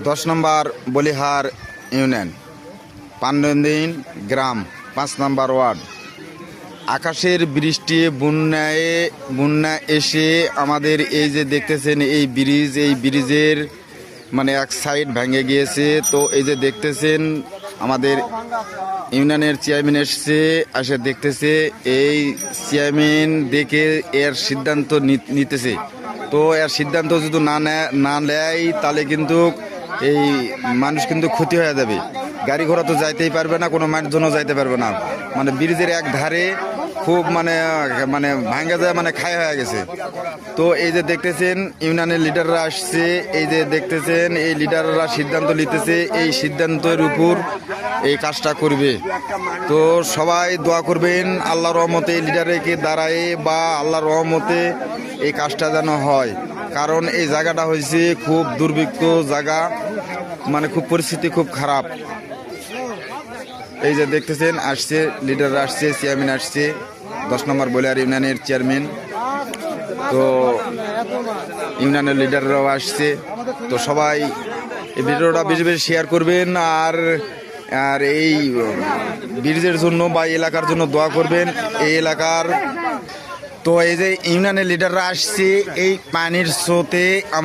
10 নম্বর Balihar union, পান্ডদিন গ্রাম, 5 নম্বর word. আকাশের বৃষ্টি বন্যা এসে আমাদের এই যে দেখতেছেন এই ব্রিজের মানে এক সাইড ভেঙে গিয়েছে। তো এই যে দেখতেছেন আমাদের ইউনিয়নের চেয়ারম্যান এসে দেখতেছে, এই চেয়ারম্যান দেখে এর সিদ্ধান্ত নিতেছে। তো এর সিদ্ধান্ত যদি না নেয় তাহলে কিন্তু এই মানুষ কিন্তু ক্ষতি হয়ে যাবে। গাড়ি ঘোড়া তো যাইতেই পারবে না, কোনো মানুষজনও যাইতে পারবে না। মানে ব্রিজের এক ধারে খুব মানে ভাঙ্গা যায়, মানে খায় হয়ে গেছে। তো এই যে দেখতেছেন ইউনিয়নের লিডাররা আসছে, এই যে দেখতেছেন এই লিডাররা সিদ্ধান্ত নিতেছে, এই সিদ্ধান্তের উপর এই কাজটা করবে। তো সবাই দোয়া করবেন আল্লাহর রহমতে এই লিডারকে দাঁড়ায় বা আল্লাহর রহমতে এই কাজটা যেন হয়। কারণ এই জায়গাটা হয়েছে খুব দুর্ভিক্ষ জায়গা, মানে খুব পরিস্থিতি খুব খারাপ। এই যে দেখতেছেন আসছে লিডাররা আসছে, চেয়ারম্যান আসছে, 10 নম্বর বলিহার ইউনিয়নের চেয়ারম্যান। তো ইউনিয়নের লিডাররাও আসছে। তো সবাই এই ভিডিওটা বেশি বেশি শেয়ার করবেন আর আর এই ব্রিজের জন্য বা এলাকার জন্য দোয়া করবেন এই এলাকার। তো এই যে ইউনিয়নের লিডাররা আসছে এই পানির স্রোতে আমার